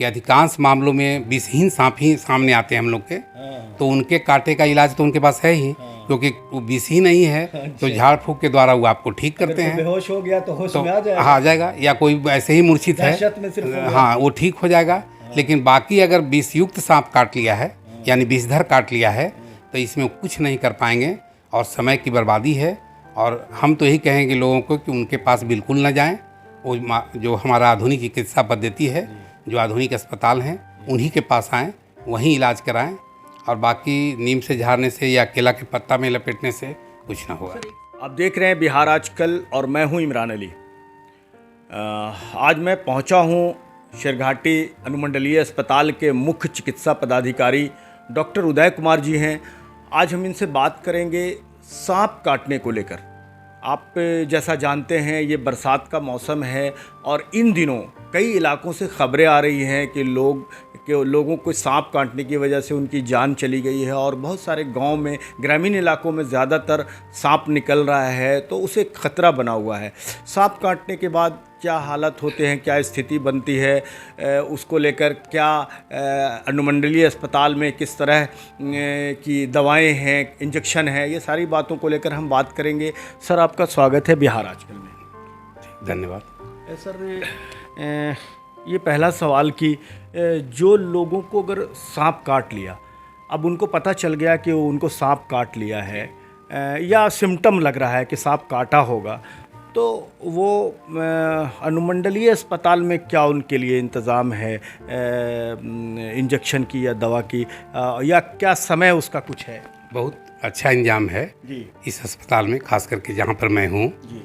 कि अधिकांश मामलों में विषहीन सांप ही सामने आते हैं हम लोग के। तो उनके कांटे का इलाज तो उनके पास है ही, क्योंकि वो विष ही नहीं है। तो झाड़ फूंक के द्वारा वो आपको ठीक करते हैं। बेहोश हो गया तो होश तो में आ जाएगा। हाँ, आ जाएगा, या कोई ऐसे ही मूर्छित है, दहशत में सिर्फ हो गया। हाँ, वो ठीक हो जाएगा। लेकिन बाकी अगर विषयुक्त सांप काट लिया है, यानी विषधर काट लिया है, तो इसमें कुछ नहीं कर पाएंगे और समय की बर्बादी है। और हम तो यही कहेंगे लोगों को कि उनके पास बिल्कुल न जाएं। वो जो हमारा आधुनिक चिकित्सा पद्धति है, जो आधुनिक अस्पताल हैं, उन्हीं के पास आएँ, वहीं इलाज कराएं। और बाकी नीम से झाड़ने से या केला के पत्ता में लपेटने से कुछ ना होगा। आप देख रहे हैं बिहार आजकल और मैं हूं इमरान अली। आज मैं पहुंचा हूं शेरघाटी अनुमंडलीय अस्पताल के मुख्य चिकित्सा पदाधिकारी डॉक्टर उदय कुमार जी हैं। आज हम इनसे बात करेंगे सांप काटने को लेकर। आप जैसा जानते हैं ये बरसात का मौसम है और इन दिनों कई इलाकों से खबरें आ रही हैं कि लोगों को सांप काटने की वजह से उनकी जान चली गई है और बहुत सारे गांव में, ग्रामीण इलाकों में ज़्यादातर सांप निकल रहा है, तो उसे खतरा बना हुआ है। सांप काटने के बाद क्या हालत होते हैं, क्या स्थिति बनती है, उसको लेकर क्या अनुमंडलीय अस्पताल में किस तरह की दवाएं हैं, इंजेक्शन है, ये सारी बातों को लेकर हम बात करेंगे। सर, आपका स्वागत है बिहार आजकल में। धन्यवाद। सर, ये पहला सवाल कि जो लोगों को अगर सांप काट लिया, अब उनको पता चल गया कि उनको सांप काट लिया है या सिम्टम लग रहा है कि सांप काटा होगा, तो वो अनुमंडलीय अस्पताल में क्या उनके लिए इंतज़ाम है इंजेक्शन की या दवा की, या क्या समय उसका कुछ है? बहुत अच्छा इंतजाम है जी इस अस्पताल में, खास करके जहाँ पर मैं हूँ। जी।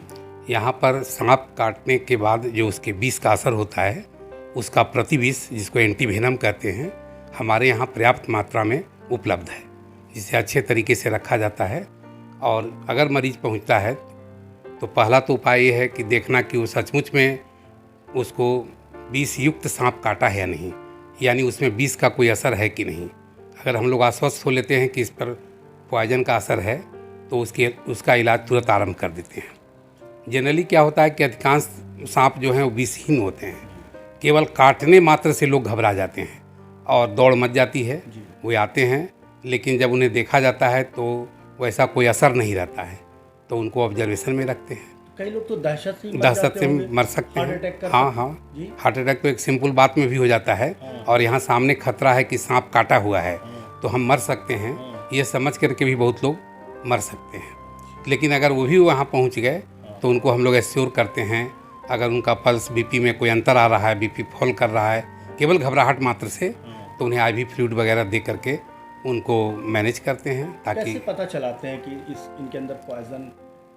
यहाँ पर सांप काटने के बाद जो उसके विष का असर होता है, उसका प्रतिविष, जिसको एंटीवेनम कहते हैं, हमारे यहाँ पर्याप्त मात्रा में उपलब्ध है, जिसे अच्छे तरीके से रखा जाता है। और अगर मरीज पहुँचता है तो पहला तो उपाय ये है कि देखना कि वो सचमुच में उसको विष युक्त सांप काटा है या नहीं, यानी उसमें विष का कोई असर है कि नहीं। अगर हम लोग आश्वस्त हो लेते हैं कि इस पर पॉइजन का असर है, तो उसका इलाज तुरंत आरंभ कर देते हैं। जनरली क्या होता है कि अधिकांश सांप जो हैं वो विषहीन होते हैं। केवल काटने मात्र से लोग घबरा जाते हैं और दौड़ मच जाती है, वो आते हैं, लेकिन जब उन्हें देखा जाता है तो वैसा कोई असर नहीं रहता है, तो उनको ऑब्जर्वेशन में रखते हैं। कई लोग तो दहशत से मर सकते हैं। हाँ, हार्ट अटैक तो एक सिंपल बात में भी हो जाता है। और यहाँ सामने खतरा है कि सांप काटा हुआ है, तो हम मर सकते हैं, ये समझ करके भी बहुत लोग मर सकते हैं। लेकिन अगर वो भी वहाँ पहुँच गए तो उनको हम लोग एश्योर करते हैं। अगर उनका पल्स, बीपी में कोई अंतर आ रहा है, बीपी फॉल कर रहा है केवल घबराहट मात्र से, तो उन्हें IV फ्लूइड वगैरह दे करके उनको मैनेज करते हैं। ताकि कैसे पता चलाते हैं कि इनके अंदर पॉइजन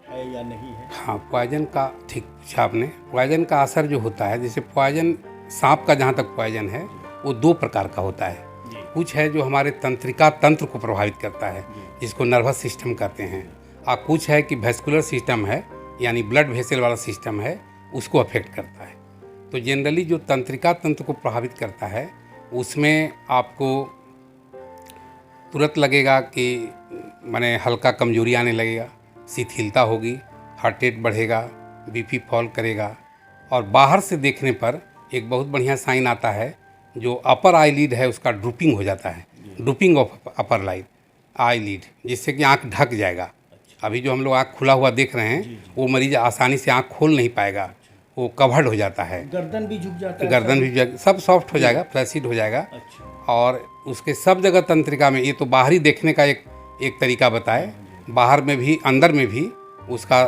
है या नहीं है? हाँ, पॉइजन का ठीक पूछा आपने। पॉइजन का असर जो होता है, जैसे पॉइजन, सांप का जहाँ तक पॉइजन है वो 2 प्रकार का होता है। कुछ है जो हमारे तंत्रिका तंत्र को प्रभावित करता है, जिसको नर्वस सिस्टम कहते हैं, और कुछ है कि वेस्कुलर सिस्टम है, यानी ब्लड वेसल वाला सिस्टम है, उसको अफेक्ट करता है। तो जनरली जो तंत्रिका तंत्र को प्रभावित करता है, उसमें आपको तुरंत लगेगा कि माने हल्का कमजोरी आने लगेगा, शिथिलता होगी, हार्ट रेट बढ़ेगा, बीपी फॉल करेगा। और बाहर से देखने पर एक बहुत बढ़िया साइन आता है, जो अपर आईलिड है उसका ड्रूपिंग हो जाता है, ड्रूपिंग ऑफ अपर आईलिड, जिससे कि आँख ढक जाएगा। अभी जो हम लोग आँख खुला हुआ देख रहे हैं, वो मरीज आसानी से आँख खोल नहीं पाएगा, वो कवर्ड हो जाता है। गर्दन भी झुक जाता है? गर्दन भी, सब सॉफ्ट हो जाएगा, फ्लैसिड हो जाएगा। और उसके सब जगह तंत्रिका में, ये तो बाहरी देखने का एक तरीका बताए, बाहर में भी अंदर में भी उसका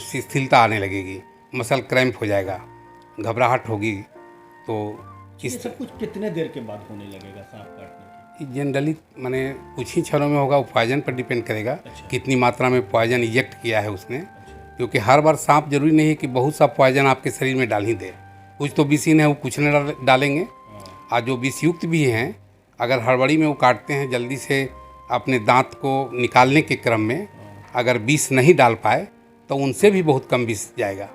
शिथिलता आने लगेगी, मसल क्रैम्प हो जाएगा, घबराहट होगी। तो ये सब कुछ कितने देर के बाद होने लगेगा सांप काटने की? जनरली माने कुछ ही क्षणों में होगा, वो पॉइजन पर डिपेंड करेगा। कितनी मात्रा में पॉइजन इंजेक्ट किया है उसने, क्योंकि हर बार सांप जरूरी नहीं है कि बहुत सा पॉइजन आपके शरीर में डाल ही दे। कुछ तो विषहीन है, वो कुछ नहीं डालेंगे, और जो विषयुक्त भी हैं, अगर हड़बड़ी में वो काटते हैं, जल्दी से अपने दांत को निकालने के क्रम में अगर विष नहीं डाल पाए, तो उनसे भी बहुत कम विष जाएगा।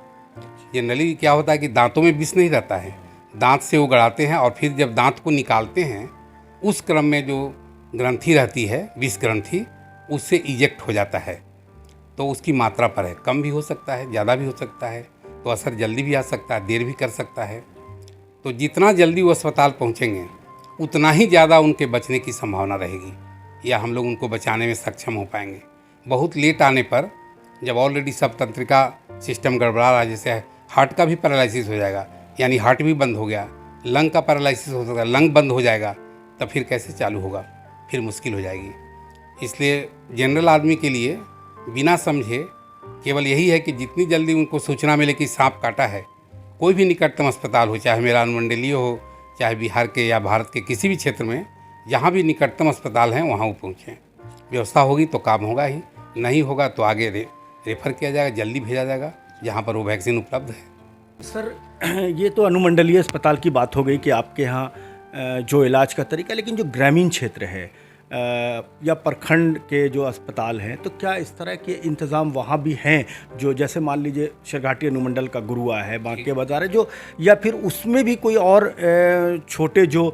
जनरली क्या होता है कि दांतों में विष नहीं रहता है, दांत से वो गड़ाते हैं, और फिर जब दांत को निकालते हैं, उस क्रम में जो ग्रंथि रहती है, विष ग्रंथि, उससे इजेक्ट हो जाता है। तो उसकी मात्रा पर है, कम भी हो सकता है, ज़्यादा भी हो सकता है, तो असर जल्दी भी आ सकता है, देर भी कर सकता है। तो जितना जल्दी वो अस्पताल पहुंचेंगे उतना ही ज़्यादा उनके बचने की संभावना रहेगी या हम लोग उनको बचाने में सक्षम हो पाएंगे। बहुत लेट आने पर जब ऑलरेडी सब तंत्रिका सिस्टम गड़बड़ा रहा है, जैसे हार्ट का भी पैरालिसिस हो जाएगा, यानी हार्ट भी बंद हो गया, लंग का पैरालिसिस हो सकता है, लंग बंद हो जाएगा, तब फिर कैसे चालू होगा, फिर मुश्किल हो जाएगी। इसलिए जनरल आदमी के लिए बिना समझे केवल यही है कि जितनी जल्दी उनको सूचना मिले कि सांप काटा है, कोई भी निकटतम अस्पताल हो, चाहे मेरा अनुमंडलीय हो, चाहे बिहार के या भारत के किसी भी क्षेत्र में जहाँ भी निकटतम अस्पताल हैं वहाँ वो पहुँचें। व्यवस्था होगी तो काम होगा ही, नहीं होगा तो आगे रेफ़र किया जाएगा, जल्दी भेजा जाएगा जहाँ पर वो वैक्सीन उपलब्ध है। सर, ये तो अनुमंडलीय अस्पताल की बात हो गई कि आपके यहाँ जो इलाज का तरीका, लेकिन जो ग्रामीण क्षेत्र है या प्रखंड के जो अस्पताल हैं, तो क्या इस तरह के इंतज़ाम वहाँ भी हैं, जो जैसे मान लीजिए शिरघाटी अनुमंडल का गुरुआ है, बांके बाजार है, जो या फिर उसमें भी कोई और छोटे जो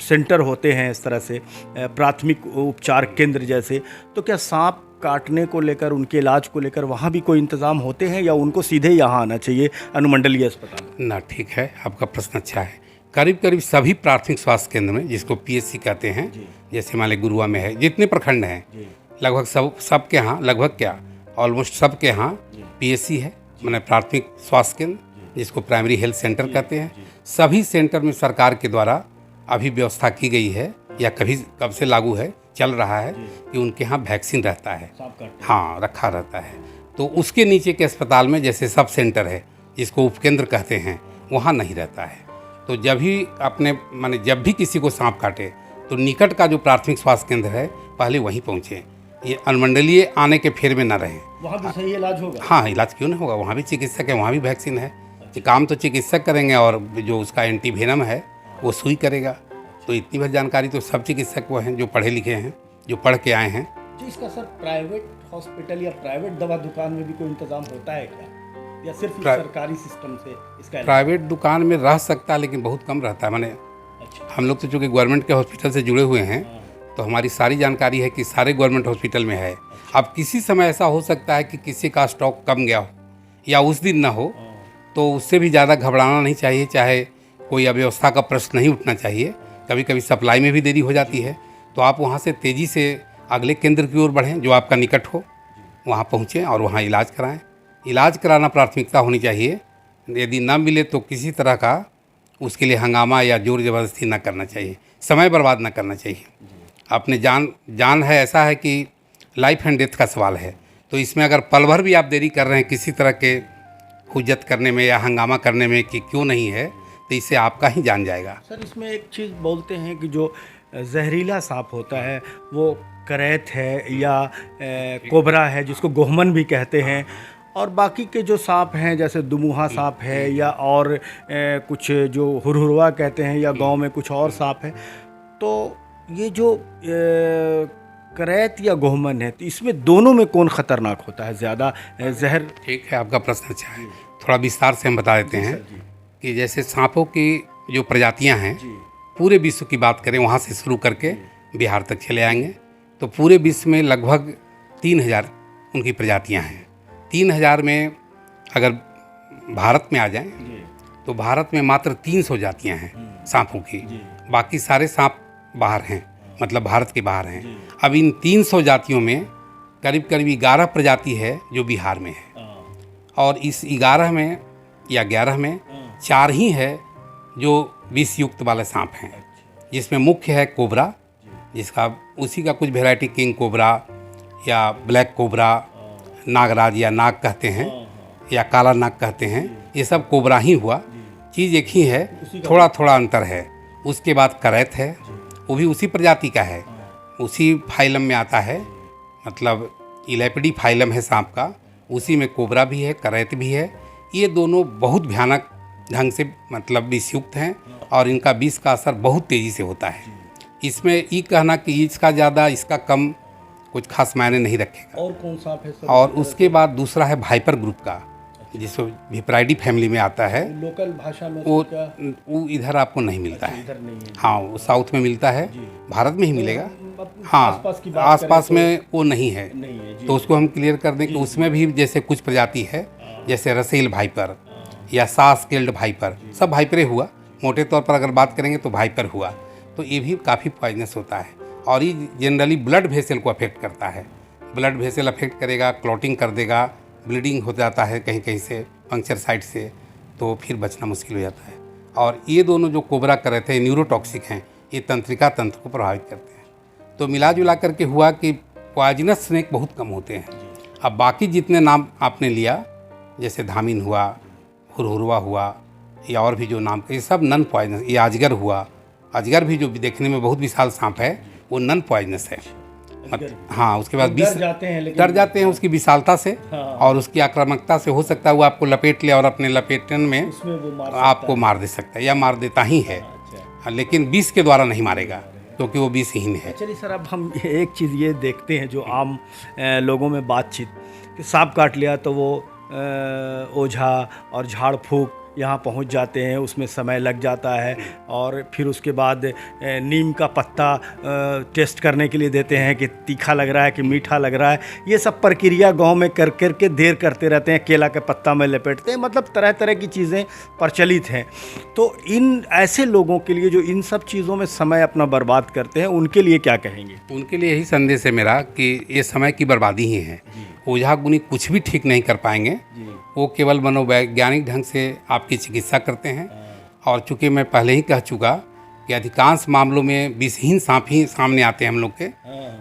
सेंटर होते हैं इस तरह से प्राथमिक उपचार केंद्र जैसे, तो क्या सांप काटने को लेकर, उनके इलाज को लेकर वहाँ भी कोई इंतज़ाम होते हैं या उनको सीधे यहाँ आना चाहिए अनुमंडलीय अस्पताल? ना, ठीक है, आपका प्रश्न अच्छा है। करीब करीब सभी प्राथमिक स्वास्थ्य केंद्र में, जिसको पीएचसी कहते हैं, जैसे मान लें गुरुआ में है, जितने प्रखंड हैं लगभग सब के यहाँ, लगभग क्या ऑलमोस्ट सब के यहाँ पीएचसी है, माने प्राथमिक स्वास्थ्य केंद्र, जिसको प्राइमरी हेल्थ सेंटर कहते हैं। सभी सेंटर में सरकार के द्वारा अभी व्यवस्था की गई है या कब से लागू है, चल रहा है कि उनके यहाँ वैक्सीन रहता है, हाँ रखा रहता है। तो उसके नीचे के अस्पताल में जैसे सब सेंटर है, जिसको उपकेंद्र कहते हैं, वहाँ नहीं रहता है। तो जब भी किसी को सांप काटे तो निकट का जो प्राथमिक स्वास्थ्य केंद्र है पहले वहीं पहुँचे। ये अनुमंडलीय आने के फेर में ना रहे। वहाँ भी सही इलाज होगा? हाँ, इलाज क्यों नहीं होगा, वहाँ भी चिकित्सक है, वहाँ भी वैक्सीन है। काम तो चिकित्सक करेंगे और जो उसका एंटीवेनम है वो सुई करेगा। तो इतनी भर जानकारी तो सब चिकित्सक वो हैं जो पढ़े लिखे हैं, जो पढ़ के आए हैं। जी, इसका सर प्राइवेट हॉस्पिटल या प्राइवेट दवा दुकान में भी कोई इंतजाम होता है क्या, या सिर्फ सरकारी सिस्टम से इसका? प्राइवेट दुकान में रह सकता है लेकिन बहुत कम रहता है। माने हम लोग तो चूँकि गवर्नमेंट के हॉस्पिटल से जुड़े हुए हैं, तो हमारी सारी जानकारी है कि सारे गवर्नमेंट हॉस्पिटल में है। अब किसी समय ऐसा हो सकता है कि किसी का स्टॉक कम गया हो या उस दिन ना हो, तो उससे भी ज़्यादा घबराना नहीं चाहिए, चाहे कोई अव्यवस्था का प्रश्न नहीं उठना चाहिए। कभी कभी सप्लाई में भी देरी हो जाती है, तो आप वहाँ से तेज़ी से अगले केंद्र की ओर बढ़ें जो आपका निकट हो, वहाँ पहुँचें और वहाँ इलाज कराएं। इलाज कराना प्राथमिकता होनी चाहिए। यदि ना मिले तो किसी तरह का उसके लिए हंगामा या जोर ज़बरदस्ती ना करना चाहिए, समय बर्बाद ना करना चाहिए। अपने जान है, ऐसा है कि लाइफ एंड डेथ का सवाल है, तो इसमें अगर पल भर भी आप देरी कर रहे हैं किसी तरह के हुज्जत करने में या हंगामा करने में कि क्यों नहीं है, तो इससे आपका ही जान जाएगा। सर, इसमें एक चीज़ बोलते हैं कि जो जहरीला सांप होता है वो करैत है या कोबरा है, जिसको गोहमन भी कहते हैं, और बाकी के जो सांप हैं जैसे दुमुहा सांप है या और कुछ जो हुरहुरवा कहते हैं, या गांव में कुछ और सांप है। तो ये जो करैत या गोहमन है, तो इसमें दोनों में कौन ख़तरनाक होता है ज़्यादा जहर? ठीक है, आपका प्रश्न अच्छा है। थोड़ा विस्तार से हम बता देते हैं कि जैसे सांपों की जो प्रजातियां हैं, पूरे विश्व की बात करें, वहाँ से शुरू करके बिहार तक चले आएंगे, तो पूरे विश्व में लगभग 3000 उनकी प्रजातियां हैं। 3000 में अगर भारत में आ जाएं तो भारत में मात्र 300 जातियां हैं सांपों की, बाकी सारे सांप बाहर हैं, मतलब भारत के बाहर हैं। अब इन 300 जातियों में करीब करीब 11 प्रजाति है जो बिहार में है, और इस 11 में या 11 में 4 ही है जो विष युक्त वाले सांप हैं, जिसमें मुख्य है कोबरा, जिसका उसी का कुछ वैरायटी किंग कोबरा या ब्लैक कोबरा, नागराज या नाग कहते हैं या काला नाग कहते हैं, ये सब कोबरा ही हुआ। चीज़ एक ही है, थोड़ा थोड़ा अंतर है। उसके बाद करैत है, वो भी उसी प्रजाति का है, उसी फाइलम में आता है, मतलब इलेपिडी फाइलम है सांप का, उसी में कोबरा भी है, करैत भी है। ये दोनों बहुत भयानक ढंग से मतलब विषयुक्त हैं और इनका विष का असर बहुत तेज़ी से होता है। इसमें ये कहना कि इसका ज़्यादा इसका कम कुछ खास मायने नहीं रखेगा। और कौन सांप है सर? और उसके बाद दूसरा है भाइपर ग्रुप का, जिसको विपराइडी फैमिली में आता है। लोकल भाषा में वो इधर आपको नहीं मिलता है। इधर नहीं है। हाँ, वो साउथ में मिलता है, भारत में ही मिलेगा। हाँ, आसपास आसपास में वो नहीं है, नहीं है। तो उसको हम क्लियर कर दें कि उसमें भी जैसे कुछ प्रजाति है, जैसे रसेल भाइपर, या सास किल्ड भाइपर, सब भाइपरे हुआ। मोटे तौर पर अगर बात करेंगे तो भाइपर हुआ, तो ये भी काफ़ी पॉइजनस होता है और ये जनरली ब्लड वेसल को अफेक्ट करता है। ब्लड वेसल अफेक्ट करेगा, क्लॉटिंग कर देगा, ब्लीडिंग हो जाता है कहीं कहीं से, पंक्चर साइट से, तो फिर बचना मुश्किल हो जाता है। और ये दोनों जो कोबरा कर रहे थे न्यूरोटॉक्सिक हैं, ये तंत्रिका तंत्र को प्रभावित करते हैं। तो मिला जुला करके हुआ कि पॉइजनस स्नेक बहुत कम होते हैं। अब बाकी जितने नाम आपने लिया, जैसे धामिन हुआ, हुरहुरवा हुआ, या और भी जो नाम, ये सब नॉन पॉइजनस। ये अजगर हुआ, अजगर भी जो देखने में बहुत विशाल सांप है, वो नॉन पॉइजनस है। हाँ, उसके बाद डर जाते हैं उसकी विशालता से। हाँ। और उसकी आक्रामकता से। हो सकता है वो आपको लपेट ले और अपने लपेटन में आपको मार दे सकता है या मार देता ही है। अच्छा। लेकिन विष के द्वारा नहीं मारेगा, क्योंकि वो विषहीन है। चलिए सर, अब हम एक चीज़ ये देखते हैं जो आम लोगों में बातचीत, कि सांप काट लिया तो वो ओझा और झाड़ फूक यहाँ पहुँच जाते हैं, उसमें समय लग जाता है, और फिर उसके बाद नीम का पत्ता टेस्ट करने के लिए देते हैं कि तीखा लग रहा है कि मीठा लग रहा है। ये सब प्रक्रिया गांव में कर कर के देर करते रहते हैं, केला के पत्ता में लपेटते हैं, मतलब तरह तरह की चीज़ें प्रचलित हैं। तो इन ऐसे लोगों के लिए जो इन सब चीज़ों में समय अपना बर्बाद करते हैं, उनके लिए क्या कहेंगे? उनके लिए यही संदेश है मेरा कि ये समय की बर्बादी ही है। ओझा गुनी कुछ भी ठीक नहीं कर पाएंगे, वो केवल मनोवैज्ञानिक ढंग से आपकी चिकित्सा करते हैं। और चूँकि मैं पहले ही कह चुका कि अधिकांश मामलों में विषहीन सांप ही सामने आते हैं हम लोग के,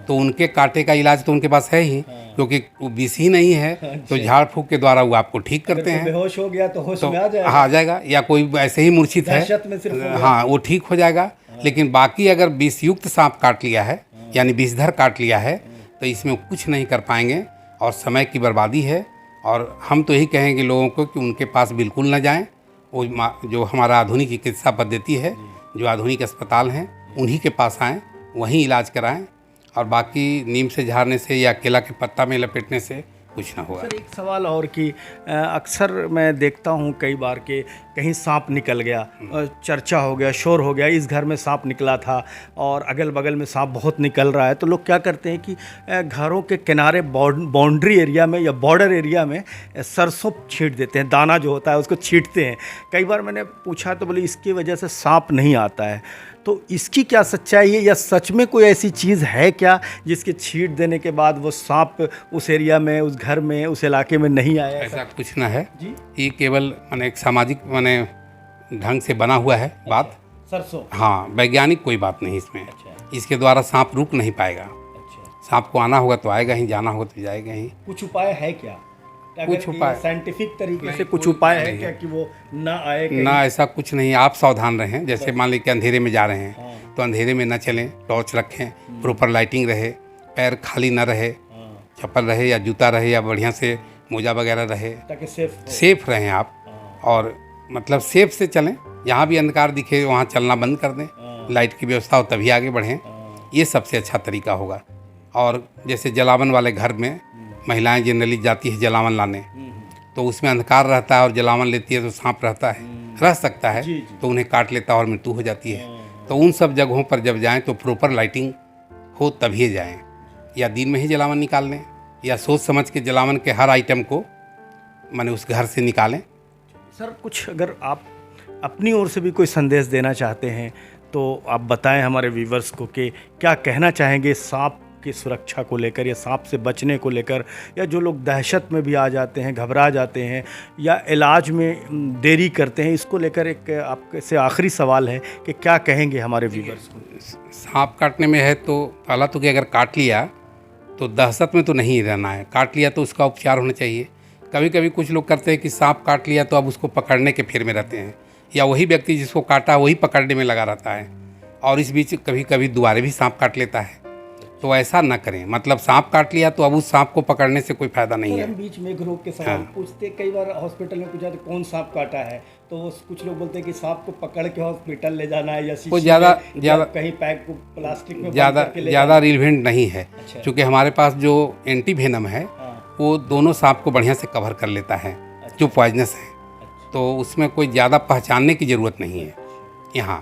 तो उनके कांटे का इलाज तो उनके पास है ही, क्योंकि वो विष ही नहीं है। तो झाड़ फूक के द्वारा वो आपको ठीक करते हैं। बेहोश हो गया तो होश में आ जाएगा। हाँ, आ जाएगा, या कोई ऐसे ही मूर्छित है, हाँ, वो ठीक हो जाएगा। लेकिन बाकी अगर विषयुक्त सांप काट लिया है, यानी विषधर काट लिया है, तो इसमें कुछ नहीं कर पाएंगे और समय की बर्बादी है। और हम तो यही कहेंगे लोगों को कि उनके पास बिल्कुल न जाएं। वो जो हमारा आधुनिक चिकित्सा पद्धति है, जो आधुनिक अस्पताल हैं, उन्हीं के पास आएँ, वहीं इलाज कराएं। और बाकी नीम से झाड़ने से या केला के पत्ता में लपेटने से कुछ ना होगा। सर, एक सवाल और कि अक्सर मैं देखता हूँ कई बार के कहीं सांप निकल गया, चर्चा हो गया, शोर हो गया, इस घर में सांप निकला था और अगल बगल में सांप बहुत निकल रहा है, तो लोग क्या करते हैं कि घरों के किनारे बाउंड्री एरिया में या बॉर्डर एरिया में सरसों छींट देते हैं, दाना जो होता है उसको छींटते हैं। कई बार मैंने पूछा तो बोले इसकी वजह से सांप नहीं आता है। तो इसकी क्या सच्चाई है, या सच में कोई ऐसी चीज़ है क्या जिसके छींट देने के बाद वो सांप उस एरिया में, उस घर में, उस इलाके में नहीं आया? ऐसा कुछ ना है जी। ये केवल माने एक सामाजिक माने ढंग से बना हुआ है। अच्छा। बात सरसों, हाँ, वैज्ञानिक कोई बात नहीं इसमें। अच्छा। इसके द्वारा सांप रुक नहीं पाएगा। अच्छा। सांप को आना होगा तो आएगा ही, जाना होगा तो जाएगा ही। कुछ उपाय है क्या? कुछ उपाय साइंटिफिक तरीके से कुछ उपाय है क्या कि वो ना आए? ना, ऐसा कुछ नहीं। आप सावधान रहें। जैसे मान लीजिए अंधेरे में जा रहे हैं, तो अंधेरे में ना चलें, टॉर्च रखें, प्रॉपर लाइटिंग रहे, पैर खाली ना रहे, चप्पल रहे या जूता रहे या बढ़िया से मोजा वगैरह रहे, ताकि सेफ रहें आप। और मतलब सेफ से चलें। जहाँ भी अंधकार दिखे वहाँ चलना बंद कर दें, लाइट की व्यवस्था हो तभी आगे बढ़ें, ये सबसे अच्छा तरीका होगा। और जैसे जलावन वाले घर में महिलाएं जनरली जाती है जलावन लाने, तो उसमें अंधकार रहता है और जलावन लेती है तो सांप रहता है, रह सकता है, तो उन्हें काट लेता है और मृत्यु हो जाती है। तो उन सब जगहों पर जब जाएं तो प्रॉपर लाइटिंग हो तभी जाएं, या दिन में ही जलावन निकाल लें, या सोच समझ के जलावन के हर आइटम को माने उस घर से निकालें। सर, कुछ अगर आप अपनी ओर से भी कोई संदेश देना चाहते हैं तो आप बताएं हमारे व्यूवर्स को कि क्या कहना चाहेंगे सांप की सुरक्षा को लेकर, या सांप से बचने को लेकर, या जो लोग दहशत में भी आ जाते हैं, घबरा जाते हैं, या इलाज में देरी करते हैं, इसको लेकर एक आपसे आखिरी सवाल है कि क्या कहेंगे हमारे व्यूवर्स को? सांप काटने में है तो पहला तो कि अगर काट लिया तो दहशत में तो नहीं रहना है। काट लिया तो उसका उपचार होना चाहिए। कभी कभी कुछ लोग करते हैं कि सांप काट लिया तो अब उसको पकड़ने के फेर में रहते हैं, या वही व्यक्ति जिसको काटा वही पकड़ने में लगा रहता है, और इस बीच कभी कभी दोबारा भी सांप काट लेता है। तो ऐसा ना करें। मतलब सांप काट लिया तो अब उस सांप को पकड़ने से कोई फायदा नहीं है। हम बीच में एक रोग के सवाल पूछते, कई बार हॉस्पिटल में पूछा तो कौन सांप काटा है, तो कुछ लोग बोलते हैं कि सांप को पकड़ के हॉस्पिटल ले जाना है, या वो ज़्यादा कहीं पैक को प्लास्टिक में ज़्यादा रिलेवेंट नहीं है। अच्छा। क्योंकि हमारे पास जो एंटी वेनम है वो दोनों सांप को बढ़िया से कवर कर लेता है। अच्छा। जो पॉइजनस है। अच्छा। तो उसमें कोई ज़्यादा पहचानने की ज़रूरत नहीं है यहाँ,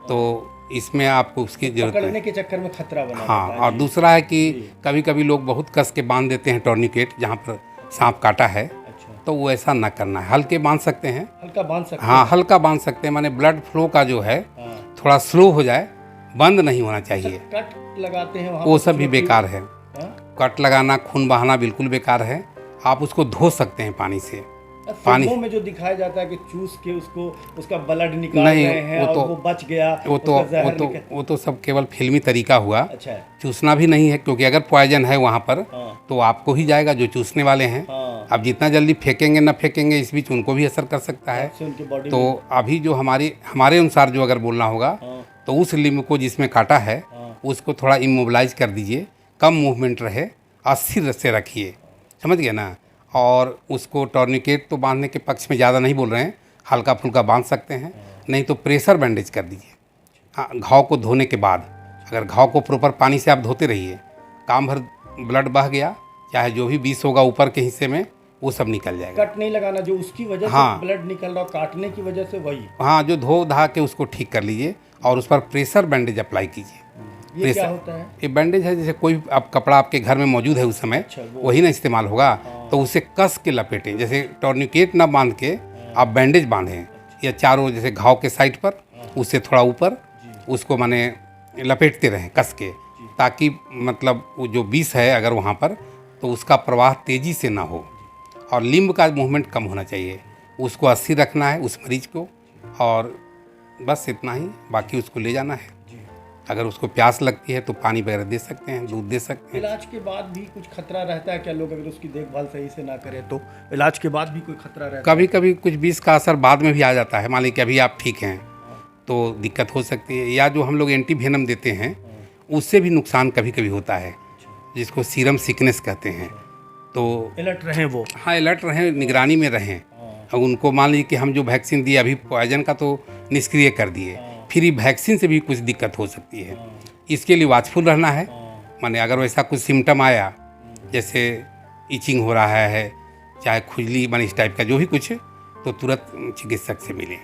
तो इसमें आपको उसकी जरूरत नहीं। पकड़ने के चक्कर में खतरा बना। हाँ, और दूसरा है कि कभी कभी लोग बहुत कस के बांध देते हैं टॉर्निकेट जहाँ पर सांप काटा है। अच्छा। तो वो ऐसा ना करना है। हल्के बांध सकते हैं, हल्का बांध सकते हाँ हल्का बांध सकते हैं, माने ब्लड फ्लो का जो है हाँ। थोड़ा स्लो हो जाए, बंद नहीं होना चाहिए। कट लगाते हैं वहाँ वो पर सब भी चोट की- बेकार है। हाँ? कट लगाना, खून बहाना बिल्कुल बेकार है। आप उसको धो सकते हैं पानी से। पानी फिल्मों में जो दिखाया जाता है कि चूस के उसको उसका ब्लड निकाल नहीं, रहे हैं वो तो- और वो बच गया, उसका जहर निकल- वो तो सब केवल फिल्मी तरीका हुआ। अच्छा है। चूसना भी नहीं है, क्योंकि अगर पॉइजन है वहाँ पर हाँ। तो आपको ही जाएगा जो चूसने वाले हैं। हाँ। अब जितना जल्दी फेंकेंगे ना फेंकेंगे, इस बीच उनको भी असर कर सकता है। उससे उनकी बॉडी तो अभी जो हमारे अनुसार जो अगर बोलना होगा हाँ। तो उस लिम्ब को जिसमें काटा है हाँ। उसको थोड़ा इमोबिलाइज कर दीजिए, कम मूवमेंट रहे, अस्थिर से रखिए, समझ गए ना। और उसको टॉर्निकेट तो बांधने के पक्ष में ज़्यादा नहीं बोल रहे हैं, हल्का फुल्का बांध सकते हैं, नहीं तो प्रेशर बैंडेज कर दीजिए। हाँ, घाव को धोने के बाद अगर घाव को प्रॉपर पानी से आप धोते रहिए, काम भर ब्लड बह गया, चाहे जो भी विष होगा ऊपर के हिस्से में वो सब निकल जाएगा। कट नहीं लगाना, जो उसकी वजह हाँ। से ब्लड निकल रहा, काटने की वजह से वही। हाँ, जो धो धा के उसको ठीक कर लीजिए और उस पर प्रेशर बैंडेज अप्लाई कीजिए। ये क्या होता है? ये बैंडेज है, जैसे कोई आप कपड़ा आपके घर में मौजूद है उस समय, अच्छा, वही ना इस्तेमाल होगा, तो उसे कस के लपेटें। जैसे टॉर्निकेट ना बांध के आप बैंडेज बांधें, या चारों जैसे घाव के साइड पर उससे थोड़ा ऊपर उसको माने लपेटते रहें कस के, ताकि मतलब वो जो विष है अगर वहाँ पर, तो उसका प्रवाह तेज़ी से ना हो और लिम्ब का मूवमेंट कम होना चाहिए। उसको अस्थिर रखना है उस मरीज को, और बस इतना ही। बाकी उसको ले जाना है। अगर उसको प्यास लगती है तो पानी वगैरह दे सकते हैं, दूध दे सकते हैं। इलाज के बाद भी कुछ खतरा रहता है क्या? लोग अगर उसकी देखभाल सही से ना करें तो इलाज के बाद भी कोई खतरा रहता है? कभी कभी कुछ विष का असर बाद में भी आ जाता है। मान लीजिए कि अभी आप ठीक हैं तो दिक्कत हो सकती है, या जो हम लोग एंटी वेनम देते हैं उससे भी नुकसान कभी कभी होता है, जिसको सीरम सिकनेस कहते हैं। तो अलर्ट रहें वो। हाँ, अलर्ट रहें, निगरानी में रहें। अब उनको मान लीजिए कि हम जो वैक्सीन दिए, अभी पॉइजन का तो निष्क्रिय कर दिए, फिर ये वैक्सीन से भी कुछ दिक्कत हो सकती है। इसके लिए वाचफुल रहना है। माने अगर वैसा कुछ सिम्टम आया, जैसे इचिंग हो रहा है, चाहे खुजली, माने इस टाइप का जो भी कुछ, तो तुरंत चिकित्सक से मिलें।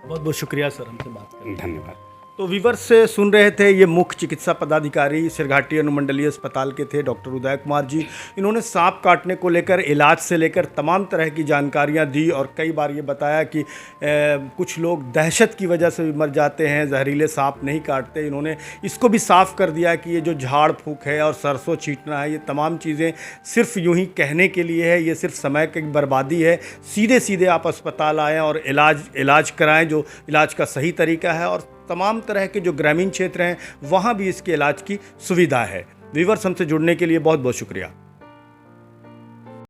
बहुत बहुत शुक्रिया सर, हमसे बात करने। धन्यवाद। तो व्यूवर्स से सुन रहे थे, ये मुख्य चिकित्सा पदाधिकारी सिरघाटी अनुमंडलीय अस्पताल के थे डॉक्टर उदय कुमार जी। इन्होंने सांप काटने को लेकर, इलाज से लेकर तमाम तरह की जानकारियां दी, और कई बार ये बताया कि कुछ लोग दहशत की वजह से भी मर जाते हैं, जहरीले सांप नहीं काटते। इन्होंने इसको भी साफ कर दिया कि ये जो झाड़ फूक है और सरसों छींटना है, ये तमाम चीज़ें सिर्फ यूं ही कहने के लिए है, ये सिर्फ समय की बर्बादी है। सीधे सीधे आप अस्पताल आएँ और इलाज कराएँ, जो इलाज का सही तरीका है। और तमाम तरह के जो ग्रामीण क्षेत्र हैं वहाँ भी इसके इलाज की सुविधा है। व्यूअर्स, हमसे जुड़ने के लिए बहुत बहुत शुक्रिया।